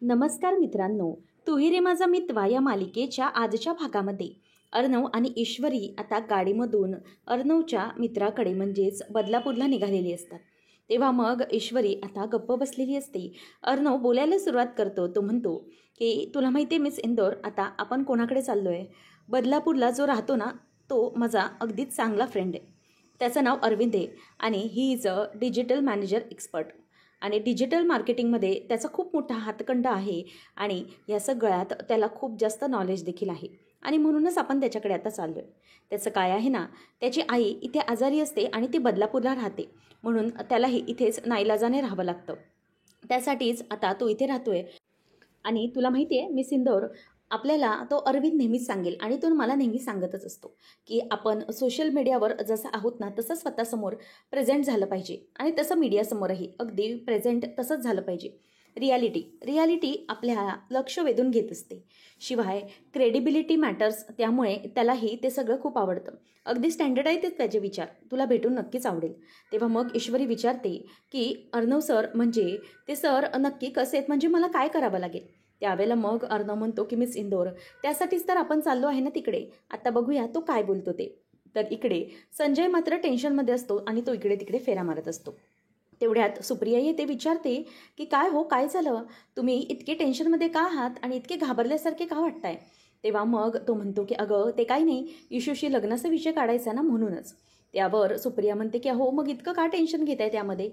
नमस्कार मित्रांनो, तूही रे माझा मितवा या मालिकेच्या आजच्या भागामध्ये अर्णव आणि ईश्वरी आता गाडीमधून अर्णवच्या मित्राकडे म्हणजेच बदलापूरला निघालेली असतात. तेव्हा मग ईश्वरी आता गप्प बसलेली असते. अर्णव बोलायला सुरुवात करतो. तो म्हणतो की तुला माहिती आहे मिस इंदोर, आता आपण कोणाकडे चाललो आहे? बदलापूरला जो राहतो ना, तो माझा अगदीच चांगला फ्रेंड आहे. त्याचं नाव अरविंद आहे आणि he is a digital manager expert आणि डिजिटल मार्केटिंगमध्ये त्याचा खूप मोठा हातखंडा आहे आणि या सगळ्यात त्याला खूप जास्त नॉलेज देखील आहे आणि म्हणूनच आपण त्याच्याकडे आता चाललो आहे. त्याचं काय आहे ना, त्याची आई इथे आजारी असते आणि ती बदलापूरला राहते, म्हणून त्यालाही इथेच नाईलाजाने राहावं लागतं. त्यासाठीच आता तो इथे राहतो आहे. आणि तुला माहिती आहे मिस इंदोर, आपल्याला तो अरविंद नेहमीच सांगेल आणि तो मला नेहमी सांगतच असतो की आपण सोशल मीडियावर जसं आहोत ना, तसं स्वतःसमोर प्रेझेंट झालं पाहिजे आणि तसं मीडियासमोरही अगदी प्रेझेंट तसंच झालं पाहिजे. रियालिटी आपल्या लक्ष वेधून घेत असते. शिवाय क्रेडिबिलिटी मॅटर्स, त्यामुळे त्यालाही ते सगळं खूप आवडतं. अगदी स्टँडर्ड आहे तेच त्याचे विचार. तुला भेटून नक्कीच आवडेल. तेव्हा मग ईश्वरी विचारते की अर्णव सर म्हणजे ते सर नक्की कसे आहेत, म्हणजे मला काय करावं लागेल? त्यावेळेला मग अर्णव म्हणतो की मिस इंदोर, त्यासाठीच तर आपण चाललो आहे ना तिकडे. आता बघूया तो काय बोलतो ते. तर इकडे संजय मात्र टेन्शनमध्ये असतो आणि तो इकडे तिकडे फेरा मारत असतो. तेवढ्यात सुप्रिया येते, विचारते की काय हो, काय झालं? तुम्ही इतके टेन्शनमध्ये का आहात आणि इतके घाबरल्यासारखे का वाटताय? तेव्हा मग तो म्हणतो की अगं ते काही नाही, इशूशी लग्नाचा विषय काढायचा ना, म्हणूनच. त्यावर सुप्रिया म्हणते की हो मग इतकं का टेन्शन घेत आहे त्यामध्ये?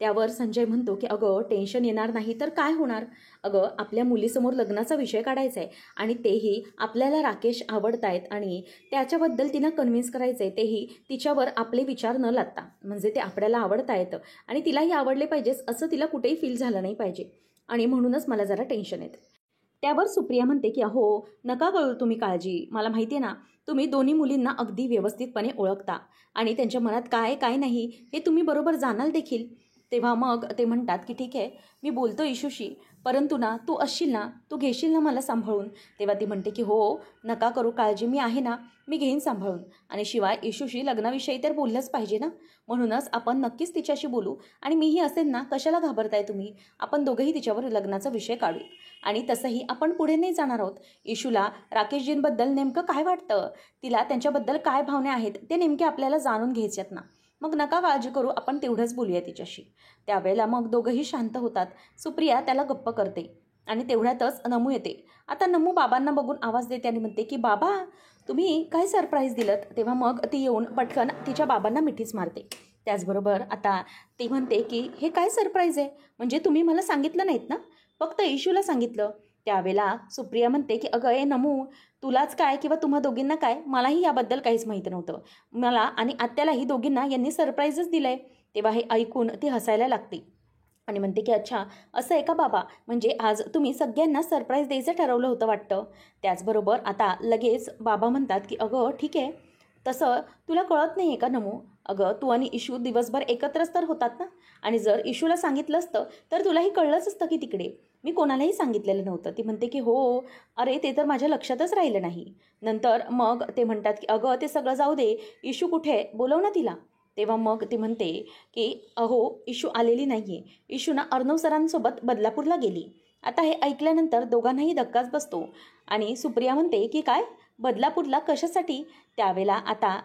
त्यावर संजय म्हणतो की अगं टेन्शन येणार नाही तर काय होणार? अगं आपल्या मुलीसमोर लग्नाचा विषय काढायचा आहे आणि तेही आपल्याला राकेश आवडतायत आणि त्याच्याबद्दल तिला कन्व्हिन्स करायचं आहे, तेही तिच्यावर आपले विचार न लादता. म्हणजे ते आपल्याला आवडता येतं आणि तिलाही आवडले पाहिजेच असं तिला कुठेही फील झालं नाही पाहिजे आणि म्हणूनच मला जरा टेन्शन येतं. त्यावर सुप्रिया म्हणते की अहो नका करू तुम्ही काळजी, मला माहिती आहे ना, तुम्ही दोन्ही मुलींना अगदी व्यवस्थितपणे ओळखता आणि त्यांच्या मनात काय काय नाही हे तुम्ही बरोबर जाणाल देखील. तेव्हा मग ते म्हणतात की ठीक आहे, मी बोलतो इशूशी, परंतु ना तू असशील ना, तू घेशील ना मला सांभाळून? तेव्हा ती म्हणते की हो नका करू काळजी, मी आहे ना, मी घेईन सांभाळून. आणि शिवाय इशूशी लग्नाविषयी तर बोललंच पाहिजे ना, म्हणूनच आपण नक्कीच तिच्याशी बोलू आणि मीही असेल ना, कशाला घाबरताय तुम्ही? आपण दोघंही तिच्यावर लग्नाचा विषय काढू. आणि तसंही आपण पुढे नाही जाणार आहोत. इशूला राकेशजींबद्दल नेमकं काय वाटतं, तिला त्यांच्याबद्दल काय भावना आहेत ते नेमके आपल्याला जाणून घ्यायच्यात ना. मग नका काळजी करू, आपण तेवढंच बोलूया तिच्याशी. त्यावेळेला मग दोघंही शांत होतात. सुप्रिया त्याला गप्प करते आणि तेवढ्यातच नमू येते. आता नमू बाबांना बघून आवाज देते आणि म्हणते की बाबा तुम्ही काय सरप्राईज दिलं? तेव्हा मग ती येऊन पटकन तिच्या बाबांना मिठीच मारते. त्याचबरोबर आता ती म्हणते की हे काय सरप्राईज आहे, म्हणजे तुम्ही मला सांगितलं नाहीत ना, फक्त इशूला सांगितलं. त्यावेळेला सुप्रिया म्हणते की अगं ए नमू, तुलाच काय किंवा तुम्हा दोघींना काय, मलाही याबद्दल काहीच माहिती नव्हतं. मला आणि आत्यालाही दोघींना यांनी सरप्राईजच दिलं आहे. तेव्हा हे ऐकून ती हसायला लागते आणि म्हणते की अच्छा असं आहे का बाबा, म्हणजे आज तुम्ही सगळ्यांना सरप्राईज द्यायचं ठरवलं होतं वाटतं. त्याचबरोबर आता लगेच बाबा म्हणतात की अगं ठीक आहे, तसं तुला कळत नाही आहे का नमू? अगं तू आणि इशू दिवसभर एकत्रच तर होतात ना, आणि जर इशूला सांगितलं असतं तर तुलाही कळलंच असतं की तिकडे मी कोणालाही सांगितलेलं नव्हतं. ती म्हणते की हो, अरे ते तर माझ्या लक्षातच राहिलं नाही. नंतर मग ते म्हणतात की अगं ते सगळं जाऊ दे, इशू कुठे आहे, बोलव ना तिला. तेव्हा मग ती म्हणते की अहो इशू आलेली नाही आहे, इशू ना अर्णव सरांसोबत बदलापूरला गेली. आता हे ऐकल्यानंतर दोघांनाही धक्काच बसतो आणि सुप्रिया म्हणते की काय, बदलापूरला कशासाठी? त्यावेळेला आता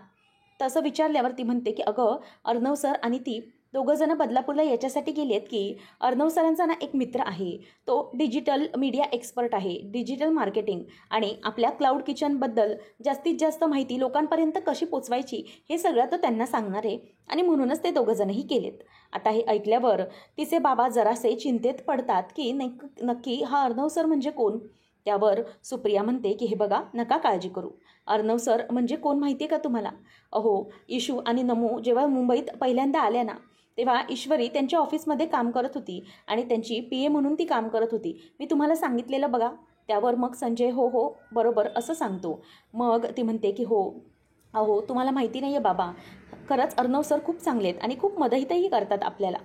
तसं विचारल्यावर ती म्हणते की अगं अर्णव सर आणि ती दोघंजणं बदलापूरला याच्यासाठी गेली आहेत की अर्णव सरांचा ना एक मित्र आहे, तो डिजिटल मीडिया एक्सपर्ट आहे, डिजिटल मार्केटिंग आणि आपल्या क्लाउड किचनबद्दल जास्तीत जास्त माहिती लोकांपर्यंत कशी पोचवायची हे सगळं तो त्यांना सांगणार आहे आणि म्हणूनच ते दोघंजणंही गेलेत. आता हे ऐकल्यावर तिचे बाबा जरासे चिंतेत पडतात की नक्की हा अर्णव सर म्हणजे कोण? त्यावर सुप्रिया म्हणते की हे बघा नका काळजी करू, अर्णव सर म्हणजे कोण माहिती आहे का तुम्हाला? अहो इशू आणि नमू जेव्हा मुंबईत पहिल्यांदा आल्या ना, तेव्हा ईश्वरी त्यांच्या ऑफिसमध्ये काम करत होती आणि त्यांची PA म्हणून ती काम करत होती. मी तुम्हाला सांगितलेलं बघा. त्यावर मग संजय हो हो बरोबर असं सांगतो. मग ती म्हणते की हो अहो तुम्हाला माहिती नाही आहे बाबा, खरंच अर्णव सर खूप चांगले आहेत आणि खूप मदतही करतात आपल्याला,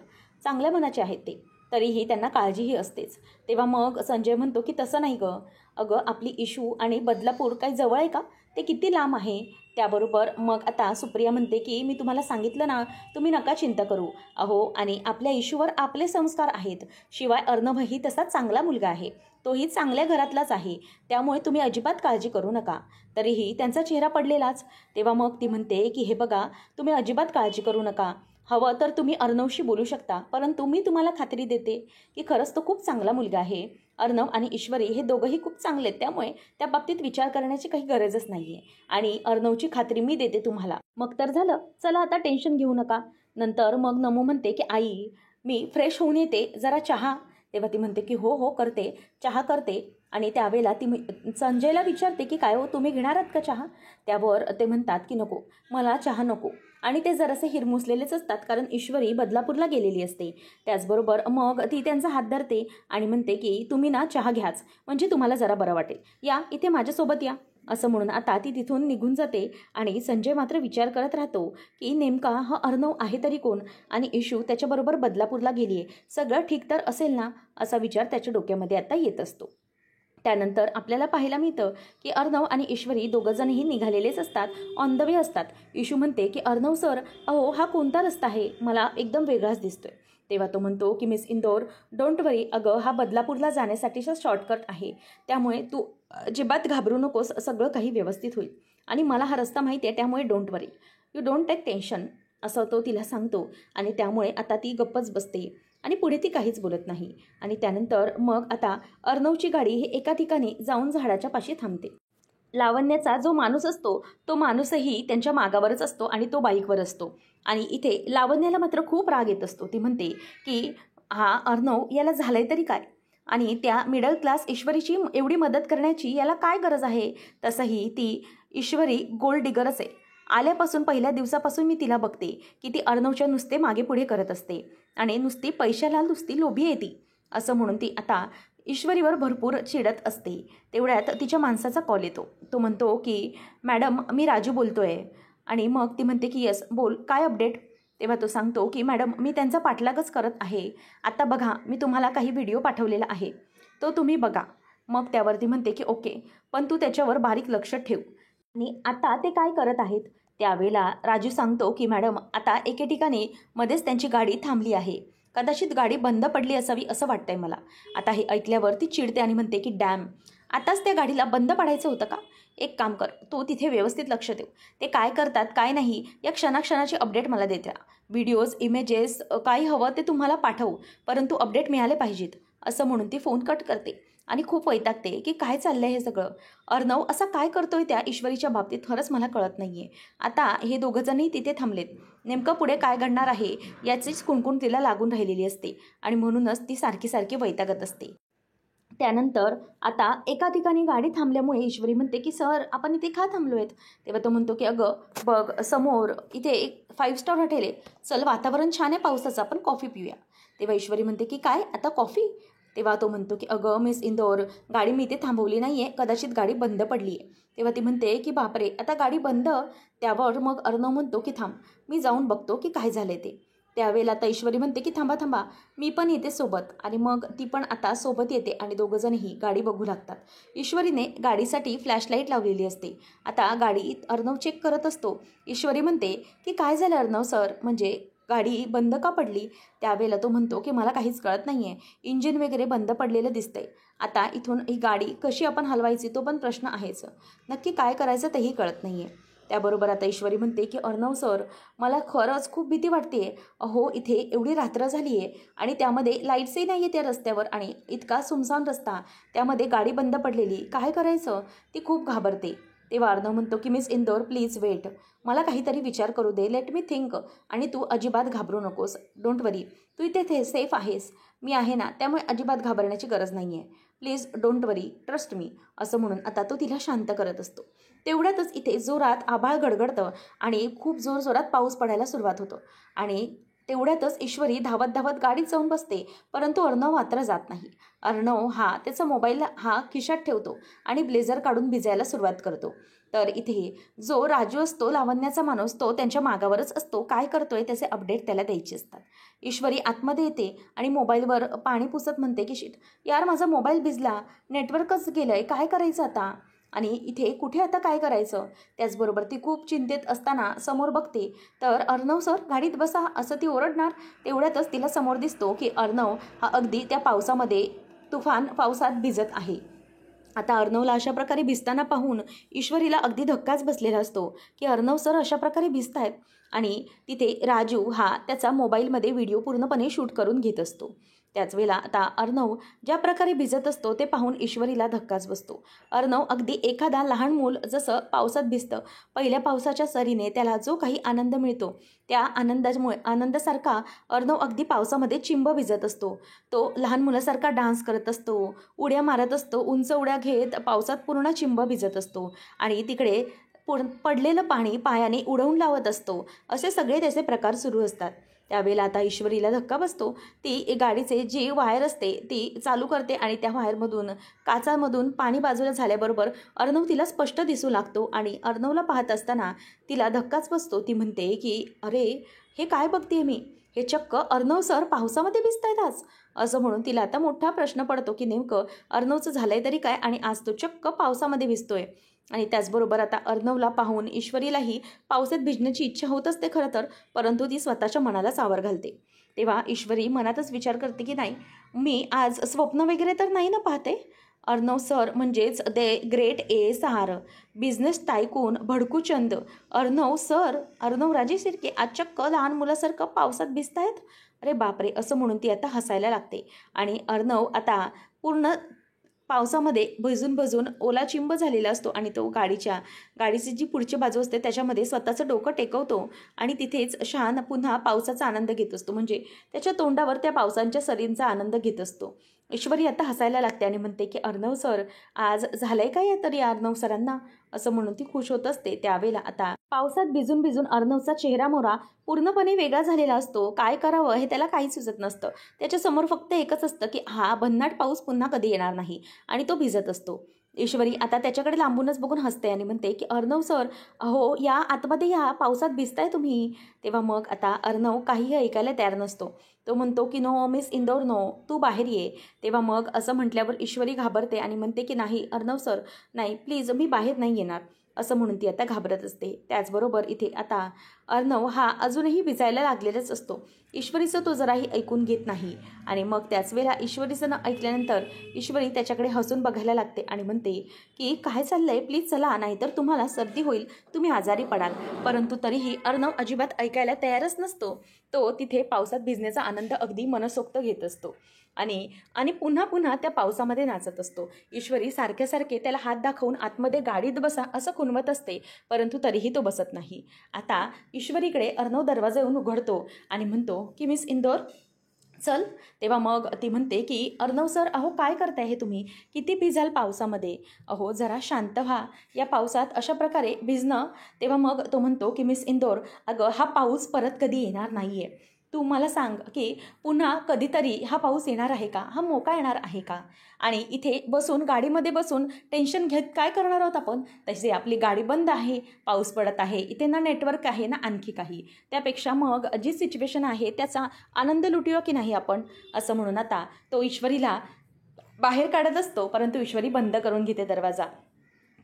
चांगल्या मनाचे आहेत ते, तरीही त्यांना काळजीही असतेच. तेव्हा मग संजय म्हणतो की तसं नाही गं, अगं आपली इशू आणि बदलापूर काही जवळ आहे का, ते किती लांब आहे? त्याबरोबर मग आता सुप्रिया म्हणते की मी तुम्हाला सांगितलं ना, तुम्ही नका चिंता करू. अहो, आणि आपल्या इशूवर आपले संस्कार आहेत. शिवाय अर्णवही तसा चांगला मुलगा आहे, तोही चांगल्या घरातलाच आहे. त्यामुळे तुम्ही अजिबात काळजी करू नका. तरीही त्यांचा चेहरा पडलेलाच. तेव्हा मग ती म्हणते की हे बघा, तुम्ही अजिबात काळजी करू नका. हवं तर तुम्ही अर्णवशी बोलू शकता, परंतु मी तुम्हाला खात्री देते की खरंच तो खूप चांगला मुलगा आहे. अर्णव आणि ईश्वरी हे दोघंही खूप चांगले आहेत, त्यामुळे त्या बाबतीत विचार करण्याची काही गरजच नाही आहे. आणि अर्णवची खात्री मी देते तुम्हाला. मग तर झालं, चला आता टेन्शन घेऊ नका. नंतर मग नमू म्हणते की आई, मी फ्रेश होऊन येते, जरा चहा. तेव्हा ती म्हणते की हो हो करते, चहा करते. आणि त्यावेळेला ती संजयला विचारते की काय हो, तुम्ही घेणार आहात का चहा? त्यावर ते म्हणतात की नको, मला चहा नको. आणि ते जरासे हिरमुसलेलेच असतात, कारण ईश्वरी बदलापूरला गेलेली असते. त्याचबरोबर मग ती त्यांचा हात धरते आणि म्हणते की तुम्ही ना चहा घ्याच, म्हणजे तुम्हाला जरा बरं वाटेल. या इथे माझ्यासोबत या. असं म्हणून आता ती तिथून निघून जाते. आणि संजय मात्र विचार करत राहतो की नेमका हा अर्णव आहे तरी कोण, आणि इशू त्याच्याबरोबर बदलापूरला गेली आहे, सगळं ठीक तर असेल ना, असा विचार त्याच्या डोक्यामध्ये आता येत असतो. त्यानंतर आपल्याला पाहायला मिळतं की अर्णव आणि ईश्वरी दोघंजणही निघालेलेच असतात, ऑन द वे असतात. इशू म्हणते की अर्णव सर, अहो हा कोणता रस्ता आहे, मला एकदम वेगळाच दिसतोय. तेव्हा तो म्हणतो की मिस इंदोर, डोंट वरी, अगं हा बदलापूरला जाण्यासाठीचा शॉर्टकट आहे, त्यामुळे तू अजिबात घाबरू नकोस, सगळं काही व्यवस्थित होईल. आणि मला हा रस्ता माहिती आहे, त्यामुळे don't worry, you don't take tension, असं तो तिला सांगतो. आणि त्यामुळे आता ती गप्पच बसते आणि पुढे ती काहीच बोलत नाही. आणि त्यानंतर मग आता अर्णवची गाडी ही एका ठिकाणी जाऊन झाडाच्या पाशी थांबते. लावण्याचा जो माणूस असतो तो माणूसही त्यांच्या मागावरच असतो आणि तो बाईकवर असतो. आणि इथे लावण्याला मात्र खूप राग येत असतो. ती म्हणते की हा अर्णव, याला झालंय तरी काय, आणि त्या मिडल क्लास ईश्वरीची एवढी मदत करण्याची याला काय गरज आहे. तसंही ती ईश्वरी गोल्ड डिगरच आहे. आल्यापासून पहिल्या दिवसापासून मी तिला बघते की ती अर्णवच्या नुसते मागे पुढे करत असते आणि नुसती पैशाला नुसती लोभी आहे ती, असं म्हणून ती आता ईश्वरीवर भरपूर चिडत असते. तेवढ्यात तिच्या माणसाचा कॉल येतो. तो म्हणतो की मॅडम, मी राजू बोलतोय. आणि मग ती म्हणते की येस बोल, काय अपडेट. तेव्हा तो सांगतो की मॅडम, मी त्यांचा पाठलागच करत आहे. आता बघा, मी तुम्हाला काही व्हिडिओ पाठवलेला आहे, तो तुम्ही बघा. मग त्यावरती म्हणते की ओके, पण तू त्याच्यावर बारीक लक्ष ठेव. आणि आता ते काय करत आहेत. त्यावेळेला राजू सांगतो की मॅडम, आता एके ठिकाणी मध्येच त्यांची गाडी थांबली आहे, कदाचित गाडी बंद पडली असावी असं वाटतंय मला. आता हे ऐकल्यावर ती चिडते आणि म्हणते की डॅम, आताच त्या गाडीला बंद पडायचं होतं का. एक काम कर, तू तिथे व्यवस्थित लक्ष ठेव, ते काय करतात काय नाही या क्षणाक्षणाची अपडेट मला देते. व्हिडिओज, इमेजेस, काही हवं ते तुम्हाला पाठवू, परंतु अपडेट मिळाले पाहिजेत. असं म्हणून ती फोन कट करते आणि खूप वैतागते की काय चाललंय हे सगळं. अर्णव असा काय करतोय त्या ईश्वरीच्या बाबतीत, खरंच मला कळत नाहीये. आता हे दोघंजणही तिथे थांबलेत. नेमकं पुढे काय घडणार आहे याचीच कुणकुण तिला लागून राहिलेली असते आणि म्हणूनच ती सारखी सारखी वैतागत असते. त्यानंतर आता एका ठिकाणी गाडी थांबल्यामुळे ईश्वरी म्हणते की सर, आपण इथे का थांबलो आहेत. तेव्हा तो म्हणतो की अगं बघ, समोर इथे एक 5 स्टार हॉटेल आहे, चल वातावरण छान आहे पावसाचं, आपण कॉफी पिऊया. तेव्हा ईश्वरी म्हणते की काय आता कॉफी. तेव्हा तो म्हणतो की अगं मिस इंदोर, गाडी मी इथे थांबवली नाही आहे, कदाचित गाडी बंद पडली आहे. तेव्हा ती म्हणते की बापरे, आता गाडी बंद. त्यावर मग अर्णव म्हणतो की थांब, मी जाऊन बघतो की काय झालं ते. त्यावेळेला आता ईश्वरी म्हणते की थांबा थांबा, मी पण येते सोबत. आणि मग ती पण आता सोबत येते आणि दोघंजणही गाडी बघू लागतात. ईश्वरीने गाडीसाठी फ्लॅशलाईट लावलेली असते. आता गाडी अर्णव चेक करत असतो. ईश्वरी म्हणते की काय झालं अर्णव सर, म्हणजे गाडी बंद का पडली. त्यावेळेला तो म्हणतो की मला काहीच कळत नाही आहे, इंजिन वगैरे बंद पडलेलं दिसतंय. आता इथून ही गाडी कशी आपण हलवायची तो पण प्रश्न आहेच, नक्की काय करायचं तेही कळत नाही आहे. त्याबरोबर आता ईश्वरी म्हणते की अर्णव सर, मला खरंच खूप भीती वाटते. अहो, इथे एवढी रात्र झाली आहे आणि त्यामध्ये लाईट्सही नाही आहे त्या रस्त्यावर, आणि इतका सुमसाम रस्ता, त्यामध्ये गाडी बंद पडलेली, काय करायचं. ती खूप घाबरते. तेव्हा अर्णव म्हणतो की मिस इंदोर, प्लीज वेट, मला काहीतरी विचार करू दे, लेट मी थिंक. आणि तू अजिबात घाबरू नकोस, डोंट वरी, तू इथे सेफ आहेस, मी आहे ना, त्यामुळे अजिबात घाबरण्याची गरज नाही आहे. Please don't worry, trust me. असं म्हणून आता तो तिला शांत करत असतो. तेवढ्यातच इथे जोरात आभाळ गडगडतं आणि खूप जोरजोरात पाऊस पडायला सुरुवात होतो. आणि तेवढ्यातच ईश्वरी धावत धावत गाडीत जाऊन बसते, परंतु अर्णव मात्र जात नाही. अर्णव हा त्याचा मोबाईल हा खिशात ठेवतो आणि ब्लेझर काढून भिजायला सुरुवात करतो. तर इथे जो राजू असतो, लावण्याचा माणूस, तो त्यांच्या मागावरच असतो. काय करतोय त्याचे अपडेट त्याला द्यायचे असतात. ईश्वरी आतमध्ये येते आणि मोबाईलवर पाणी पुसत म्हणते की शिट यार, माझा मोबाईल भिजला, नेटवर्कच गेलंय, काय करायचं आता. आणि इथे कुठे आता काय करायचं. त्याचबरोबर ती खूप चिंतेत असताना समोर बघते तर अर्णव सर गाडीत बसा असं ती ओरडणार. तेवढ्यातच तिला समोर दिसतो की अर्णव हा अगदी त्या पावसामध्ये तुफान पावसात भिजत आहे. आता अर्णवला अशा प्रकारे भिजताना पाहून ईश्वरीला अगदी धक्काच बसलेला असतो की अर्णव सर अशा प्रकारे भिजतायत. आणि तिथे राजू हा त्याचा मोबाईलमध्ये व्हिडिओ पूर्णपणे शूट करून घेत असतो. त्याच वेळेला आता अर्णव ज्या प्रकारे भिजत असतो ते पाहून ईश्वरीला धक्काच बसतो. अर्णव अगदी एखादा लहान मूल जसं पावसात भिजतं, पहिल्या पावसाच्या सरीने त्याला जो काही आनंद मिळतो त्या आनंदासारखा अर्णव अगदी पावसामध्ये चिंब भिजत असतो. तो लहान मुलासारखा डान्स करत असतो, उड्या मारत असतो, उंच उड्या घेत पावसात पूर्ण चिंब भिजत असतो आणि तिकडे पडलेलं पाणी पायाने उडवून लावत असतो. असे सगळे त्याचे प्रकार सुरू असतात. त्यावेळेला आता ईश्वरीला धक्का बसतो. ती गाडीचे जी वायर असते ती चालू करते आणि त्या वायरमधून काचामधून पाणी बाजूला झाल्याबरोबर अर्णव तिला स्पष्ट दिसू लागतो आणि अर्णवला पाहत असताना तिला धक्काच बसतो. ती म्हणते की अरे हे काय बघते मी, हे चक्क अर्णव सर पावसामध्ये भिजतायत आज. असं म्हणून तिला आता मोठा प्रश्न पडतो की नेमकं अर्णवचं झालंय तरी काय आणि आज तो चक्क पावसामध्ये भिजतोय. आणि त्याचबरोबर आता अर्णवला पाहून ईश्वरीलाही पावसात भिजण्याची इच्छा होत असते खरं तर, परंतु ती स्वतःच्या मनाला सावर घालते. तेव्हा ईश्वरी मनातच विचार करते की नाही, मी आज स्वप्न वगैरे तर नाही ना पाहते. अर्णव सर म्हणजेच the great ASR business tycoon भडकूचंद अर्णव सर, अर्णव राजे शिर्के आज चक्क लहान मुलासारखं पावसात भिजतायत. अरे बापरे, असं म्हणून ती आता हसायला लागते. आणि अर्णव आता पूर्ण पावसामध्ये भिजून ओला चिंब झालेला असतो आणि तो गाडीची जी पुढची बाजू असते त्याच्यामध्ये स्वतःचं डोकं टेकवतो आणि तिथेच शान पुन्हा पावसाचा आनंद घेत असतो. म्हणजे त्याच्या तोंडावर त्या पावसांच्या सरींचा आनंद घेत असतो. ईश्वरी आता हसायला लागते आणि म्हणते की अर्णव सर आज झालंय काय तरी अर्णव सरांना, असं म्हणून ती खुश होत असते. त्यावेळेला आता पावसात भिजून अर्णवचा चेहरा मोहरा पूर्णपणे वेगळा झालेला असतो. काय करावं हे त्याला काहीच सुचत नसतं. त्याच्यासमोर फक्त एकच असतं की हा भन्नाट पाऊस पुन्हा कधी येणार नाही आणि तो भिजत असतो. ईश्वरी आता त्याच्याकडे लांबूनच बघून हसते आणि म्हणते की अर्णव सर अहो या आतमध्ये या, पावसात भिजताय तुम्ही. तेव्हा मग आता अर्णव काहीही ऐकायला तयार नसतो. तो म्हणतो की नो मिस इंदोर नो, तू बाहेर ये. तेव्हा मग असं म्हटल्यावर ईश्वरी घाबरते आणि म्हणते की नाही अर्णव सर, नाही प्लीज, मी बाहेर नाही येणार. असं म्हणून ती आता घाबरत असते. त्याचबरोबर इथे आता अर्णव हा अजूनही भिजायला लागलेलाच असतो. ईश्वरीचं तो जराही ऐकून घेत नाही. आणि मग त्याच वेळेला ईश्वरीचं न ऐकल्यानंतर ईश्वरी त्याच्याकडे हसून बघायला लागते आणि म्हणते की काय चाललंय, प्लीज चला, नाहीतर तुम्हाला सर्दी होईल, तुम्ही आजारी पडाल. परंतु तरीही अर्णव अजिबात ऐकायला तयारच नसतो. तो तिथे पावसात भिजण्याचा आनंद अगदी मनसोक्त घेत असतो आणि पुन्हा त्या पावसामध्ये नाचत असतो. ईश्वरी सारखे त्याला हात दाखवून आतमध्ये गाडीत बसा असं खुणवत असते, परंतु तरीही तो बसत नाही. आता ईश्वरीकडे अर्णव दरवाजा येऊन उघडतो आणि म्हणतो की मिस इंदोर चल. तेव्हा मग ती म्हणते की अर्णव सर अहो काय करताय हे तुम्ही, किती भिजाल पावसामध्ये, अहो जरा शांत व्हा, या पावसात अशा प्रकारे भिजणं. तेव्हा मग तो म्हणतो की मिस इंदोर अगं हा पाऊस परत कधी येणार नाही आहे. तू मला सांग की पुन्हा कधीतरी हा पाऊस येणार आहे का, हा मोका येणार आहे का. आणि इथे बसून गाडीमध्ये बसून टेन्शन घेत काय करणार आहोत आपण. तशी आपली गाडी बंद आहे, पाऊस पडत आहे, इथे ना नेटवर्क आहे ना आणखी काही. त्यापेक्षा मग जी सिच्युएशन आहे त्याचा आनंद लुटूया की नाही आपण. असं म्हणून आता तो ईश्वरीला बाहेर काढत असतो, परंतु ईश्वरी बंद करून घेते दरवाजा.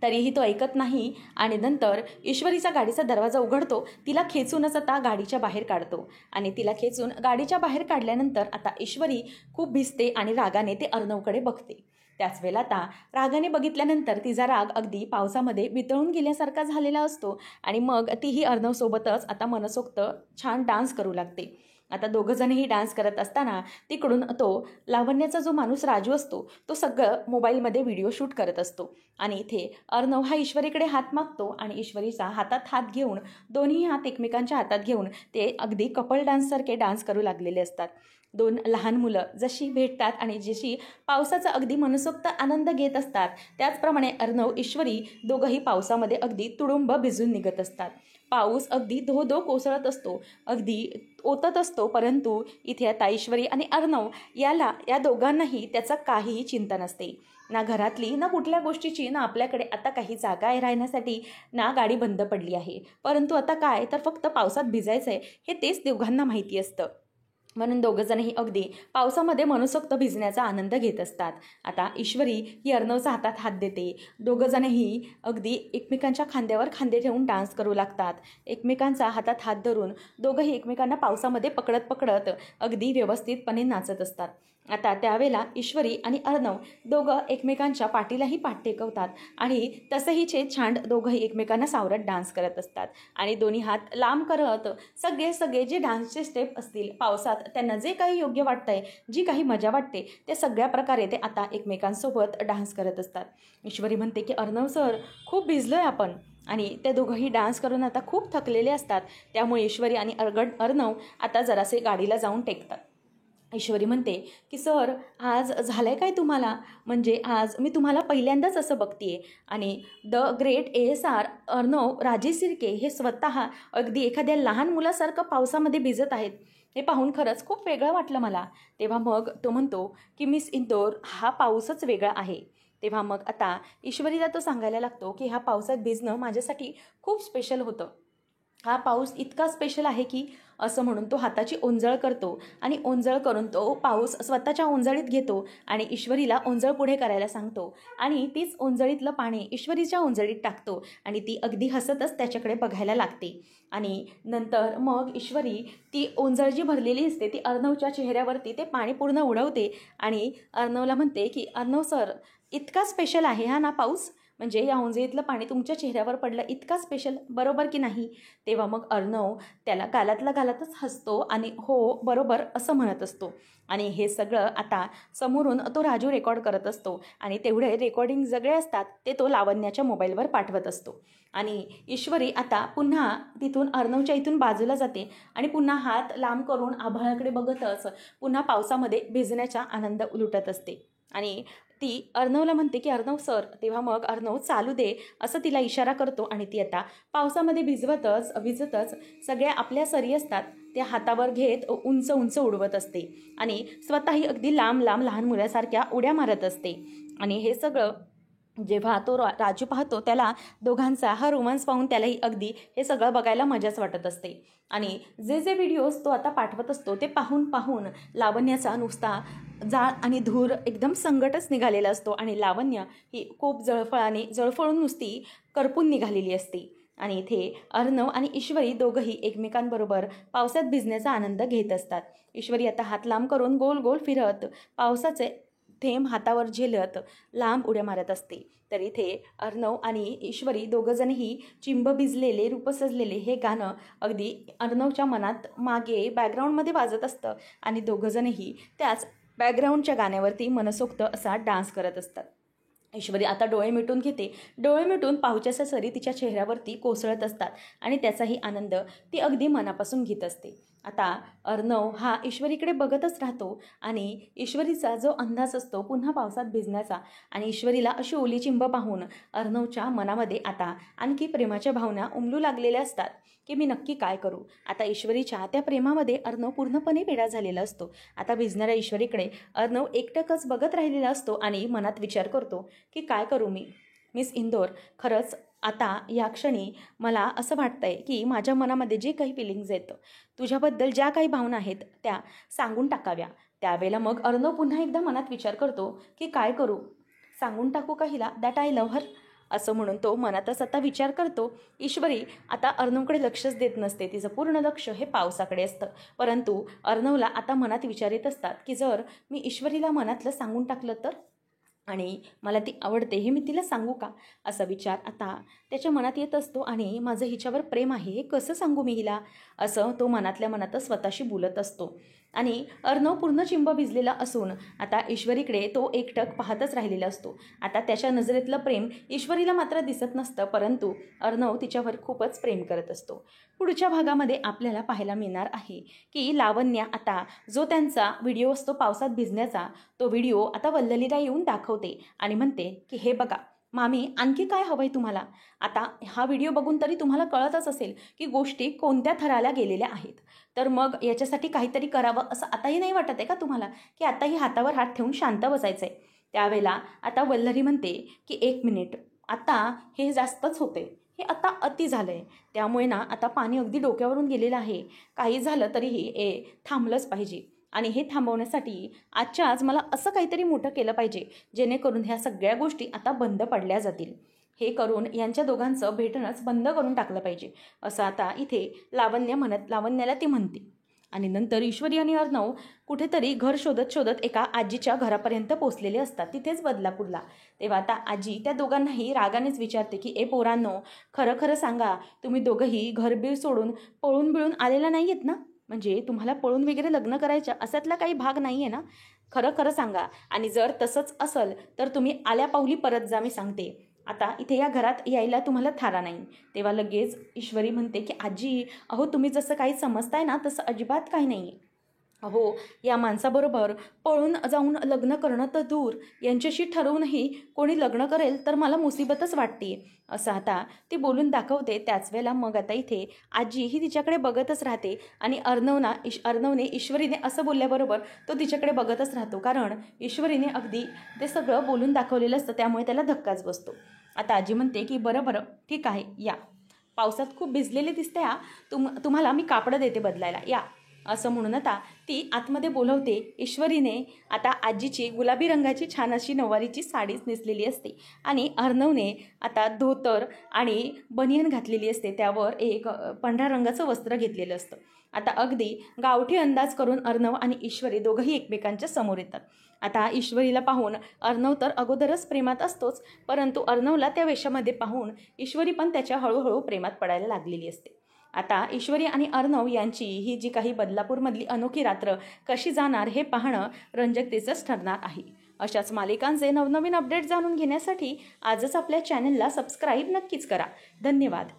तरीही तो ऐकत नाही आणि नंतर ईश्वरीचा गाडीचा दरवाजा उघडतो. तिला खेचूनच आता गाडीच्या बाहेर काढतो आणि तिला खेचून गाडीच्या बाहेर काढल्यानंतर आता ईश्वरी खूप भिजते आणि रागाने ते अर्णवकडे बघते. त्याच वेळेला आता रागाने बघितल्यानंतर तिचा राग अगदी पावसामध्ये वितळून गेल्यासारखा झालेला असतो आणि मग तीही अर्णवसोबतच आता मनसोक्त छान डान्स करू लागते. आता दोघंजणही डान्स करत असताना तिकडून तो लावण्याचा जो माणूस राजू असतो तो सगळं मोबाईलमध्ये व्हिडिओ शूट करत असतो. आणि इथे अर्णव हा ईश्वरीकडे हात मागतो आणि ईश्वरीचा हातात हात घेऊन, दोन्ही हात एकमेकांच्या हातात घेऊन ते अगदी कपल डान्ससारखे डान्स करू लागलेले असतात. दोन लहान मुलं जशी भेटतात आणि जशी पावसाचा अगदी मनसोक्त आनंद घेत असतात, त्याचप्रमाणे अर्णव ईश्वरी दोघंही पावसामध्ये अगदी तुडुंब भिजून निघत असतात. पाऊस अगदी धो कोसळत असतो, अगदी ओतत असतो, परंतु इथे आता ईश्वरी आणि अर्णव या दोघांनाही त्याचा काहीही चिंता नसते. ना घरातली ना कुठल्या गोष्टीची, ना आपल्याकडे आता काही जागा आहे राहण्यासाठी, ना गाडी बंद पडली आहे. परंतु आता काय तर फक्त पावसात भिजायचं आहे हे तेच दोघांना माहिती असतं. म्हणून दोघंजणही अगदी पावसामध्ये मनसोक्त भिजण्याचा आनंद घेत असतात. आता ईश्वरी ही अर्णवचा हातात हात देते. दोघंजणही अगदी एकमेकांच्या खांद्यावर खांदे ठेवून डान्स करू लागतात. एकमेकांचा हातात हात धरून दोघंही एकमेकांना पावसामध्ये पकडत पकडत अगदी व्यवस्थितपणे नाचत असतात. आता त्यावेळेला ईश्वरी आणि अर्णव दोघं एकमेकांच्या पाठीलाही पाठ टेकवतात आणि तसंही छान दोघंही एकमेकांना सावरत डान्स करत असतात. आणि दोन्ही हात लांब करत सगळे जे डान्सचे स्टेप असतील पावसात त्यांना जे काही योग्य वाटतंय, जी काही मजा वाटते, ते सगळ्या प्रकारे ते आता एकमेकांसोबत डान्स करत असतात. ईश्वरी म्हणते की अर्णव सर, खूप भिजलोय आपण. आणि ते दोघंही डान्स करून आता खूप थकलेले असतात. त्यामुळे ईश्वरी आणि अर्णव आता जरासे गाडीला जाऊन टेकतात. ईश्वरी म्हणते की सर, आज झालं काय तुम्हाला? म्हणजे आज मी तुम्हाला पहिल्यांदाच असं बघतीये. आणि द ग्रेट ASR अर्णव राजे सिर्के हे स्वतः अगदी एखाद्या लहान मुलासारखं पावसामध्ये भिजत आहेत. हे पाहून खरंच खूप वेगळं वाटलं मला. तेव्हा मग तो म्हणतो की मिस इंदोर, हा पाऊसच वेगळा आहे. तेव्हा मग आता ईश्वरीला तो सांगायला लागतो की ह्या पावसात भिजणं माझ्यासाठी खूप स्पेशल होतं. हा पाऊस इतका स्पेशल आहे की असं म्हणून तो हाताची ओंजळ करतो आणि ओंजळ करून तो पाऊस स्वतःच्या ओंजळीत घेतो आणि ईश्वरीला ओंजळ पुढे करायला सांगतो. आणि तीच ओंजळीतलं पाणी ईश्वरीच्या ओंजळीत टाकतो आणि ती अगदी हसतच त्याच्याकडे बघायला लागते. आणि नंतर मग ईश्वरी ती ओंजळ जी भरलेली असते ती अर्णवच्या चेहऱ्यावरती ते पाणी पूर्ण उडवते आणि अर्णवला म्हणते की अर्णव सर, इतका स्पेशल आहे हा ना पाऊस? म्हणजे या ओंजळीतलं पाणी तुमच्या चेहऱ्यावर पडलं, इतका स्पेशल, बरोबर की नाही? तेव्हा मग अर्णव त्याला गालातला गालातच हसतो आणि हो बरोबर असं म्हणत असतो. आणि हे सगळं आता समोरून तो राजू रेकॉर्ड करत असतो आणि तेवढे रेकॉर्डिंग सगळे असतात ते तो लावण्याच्या मोबाईलवर पाठवत असतो. आणि ईश्वरी आता पुन्हा तिथून अर्णवच्या इथून बाजूला जाते आणि पुन्हा हात लांब करून आभाळाकडे बघतच पुन्हा पावसामध्ये भिजण्याचा आनंद लुटत असते. आणि ती अर्णवला म्हणते की अर्णव सर. तेव्हा मग अर्णव चालू दे असं तिला इशारा करतो आणि ती आता पावसामध्ये भिजतच सगळ्या आपल्या सरी असतात त्या हातावर घेत उंच उंच उडवत असते आणि स्वतःही अगदी लांब लांब लहान मुलासारख्या उड्या मारत असते. आणि हे सगळं जेव्हा तो राजू पाहतो त्याला दोघांचा हा रोमांस पाहून त्यालाही अगदी हे सगळं बघायला मजाच वाटत असते. आणि जे व्हिडिओज तो आता पाठवत असतो ते पाहून लावण्याचा नुसता जाळ आणि धूर एकदम संकटच निघालेला असतो आणि लावण्य ही खूप जळफळून नुसती करपून निघालेली असते. आणि इथे अर्णव आणि ईश्वरी दोघंही एकमेकांबरोबर पावसात भिजण्याचा आनंद घेत असतात. ईश्वरी आता हात लांब करून गोल गोल फिरत पावसाचे थेंब हातावर झेलत लांब उड्या मारत असते. तर इथे अर्णव आणि ईश्वरी दोघंजणही चिंब भिजलेले रूप सजलेले हे गाणं अगदी अर्णवच्या मनात मागे बॅकग्राऊंडमध्ये वाजत असतं आणि दोघंजणही त्याच बॅकग्राऊंडच्या गाण्यावरती मनसोक्त असा डान्स करत असतात. ईश्वरी आता डोळे मिटून घेते. डोळे मिटून पावसाच्या सरी तिच्या चेहऱ्यावरती कोसळत असतात आणि त्याचाही आनंद ती अगदी मनापासून घेत असते. आता अर्णव हा ईश्वरीकडे बघतच राहतो आणि ईश्वरीचा जो अंदाज असतो पुन्हा पावसात भिजण्याचा आणि ईश्वरीला अशी ओली चिंब पाहून अर्णवच्या मनामध्ये आता आणखी प्रेमाच्या भावना उमलू लागलेल्या असतात की मी नक्की काय करू. आता ईश्वरीच्या त्या प्रेमामध्ये अर्णव पूर्णपणे वेडा झालेला असतो. आता भिजणाऱ्या ईश्वरीकडे अर्णव एकटकच बघत राहिलेला असतो आणि मनात विचार करतो की काय करू मी. मिस इंदोर, खरंच आता या क्षणी मला असं वाटतंय की माझ्या मनामध्ये जे काही फिलिंग्ज आहेत, तुझ्याबद्दल ज्या काही भावना आहेत त्या सांगून टाकाव्या. त्यावेळेला मग अर्णव पुन्हा एकदा मनात विचार करतो की काय करू, सांगून टाकू का हिला दॅट आय लव्ह हर, असं म्हणून तो मनातच आता विचार करतो. ईश्वरी आता अर्णवकडे लक्षच देत नसते. तिचं पूर्ण लक्ष हे पावसाकडे असतं. परंतु अर्णवला आता मनात विचार येत असतात की जर मी ईश्वरीला मनातलं सांगून टाकलं तर, आणि मला ती आवडते हे मी तिला सांगू का, असा विचार आता त्याच्या मनात येत असतो. आणि माझं हिच्यावर प्रेम आहे हे कसं सांगू मी हिला, असं तो मनातल्या मनातच स्वतःशी बोलत असतो. आणि अर्णव पूर्ण चिंब भिजलेला असून आता ईश्वरीकडे तो एकटक पाहतच राहिलेला असतो. आता त्याच्या नजरेतलं प्रेम ईश्वरीला मात्र दिसत नसतं, परंतु अर्णव तिच्यावर खूपच प्रेम करत असतो. पुढच्या भागामध्ये आपल्याला पाहायला मिळणार आहे की लावण्या आता जो त्यांचा व्हिडिओ असतो पावसात भिजण्याचा, तो व्हिडिओ आता वल्ललीला येऊन दाखवते आणि म्हणते की हे बघा मामी, आणखी काय हवंय तुम्हाला. आता हा व्हिडिओ बघून तरी तुम्हाला कळतच असेल की गोष्टी कोणत्या थराला गेलेल्या आहेत. तर मग याच्यासाठी काहीतरी करावं असं आताही नाही वाटत आहे का तुम्हाला, की आताही हातावर हात ठेवून शांत बसायचं आहे. त्यावेळेला आता वल्लरी म्हणते की 1 मिनिट, आता हे जास्तच होते, हे आता अति झालं आहे. त्यामुळे ना आता पाणी अगदी डोक्यावरून गेलेलं आहे. काही झालं तरीही थांबलंच पाहिजे. आणि हे थांबवण्यासाठी आजच्या आज मला असं काहीतरी मोठं केलं पाहिजे जेणेकरून ह्या सगळ्या गोष्टी आता बंद पडल्या जातील. हे करून यांच्या दोघांचं भेटणंच बंद करून टाकलं पाहिजे असं आता इथे लावण्याला ती म्हणते. आणि नंतर ईश्वरी आणि अर्णव कुठेतरी घर शोधत शोधत एका आजीच्या घरापर्यंत पोचलेले असतात, तिथेच बदलापूरला. तेव्हा आता आजी त्या दोघांनाही रागानेच विचारते की ए पोरांनो, खरं खरं सांगा, तुम्ही दोघंही घरबीर सोडून पळून बिळून आलेला नाही आहेत ना? म्हणजे तुम्हाला पळून वगैरे लग्न करायचं असातला काही भाग नाही आहे ना? खरं खरं सांगा. आणि जर तसंच असेल तर तुम्ही आल्या पाऊली परत जा, मी सांगते. आता इथे या घरात यायला तुम्हाला थारा नाही. तेव्हा लगेच ईश्वरी म्हणते की आजी, अहो तुम्ही जसं काही समजताय ना तसं अजिबात काही नाही. अहो, या माणसाबरोबर पळून जाऊन लग्न करणं तर दूर, यांच्याशी ठरवूनही कोणी लग्न करेल तर मला मुसीबतच वाटते असं आता ती बोलून दाखवते. त्याच वेळेला मग आता इथे आजी ही तिच्याकडे बघतच राहते आणि अर्णवने ईश्वरीने असं बोलल्याबरोबर तो तिच्याकडे बघतच राहतो, कारण ईश्वरीने अगदी ते सगळं बोलून दाखवलेलं असतं, त्यामुळे त्याला धक्काच बसतो. आता आजी म्हणते की बरं बरं ठीक आहे, या. पावसात खूप भिजलेले दिसते हा, तुम्हाला मी कापडं देते बदलायला, या असं म्हणून आता ती आतमध्ये बोलवते. ईश्वरीने आता आजीची गुलाबी रंगाची छान अशी नऊवारीची साडीच नेसलेली असते आणि अर्णवने आता धोतर आणि बनियन घातलेली असते, त्यावर एक पांढऱ्या रंगाचं वस्त्र घेतलेलं असतं. आता अगदी गावठी अंदाज करून अर्णव आणि ईश्वरी दोघंही एकमेकांच्या समोर येतात. आता ईश्वरीला पाहून अर्णव तर अगोदरच प्रेमात असतोच, परंतु अर्णवला त्या वेशामध्ये पाहून ईश्वरी पण त्याच्या हळूहळू प्रेमात पडायला लागलेली असते. आता ईश्वरी आणि अर्णव यांची ही जी काही बदलापूरमधली अनोखी रात्र कशी जाणार हे पाहणं रंजकतेचंच ठरणार आहे. अशाच मालिकांचे नवनवीन अपडेट जाणून घेण्यासाठी आजच आपल्या चॅनलला सबस्क्राईब नक्कीच करा. धन्यवाद.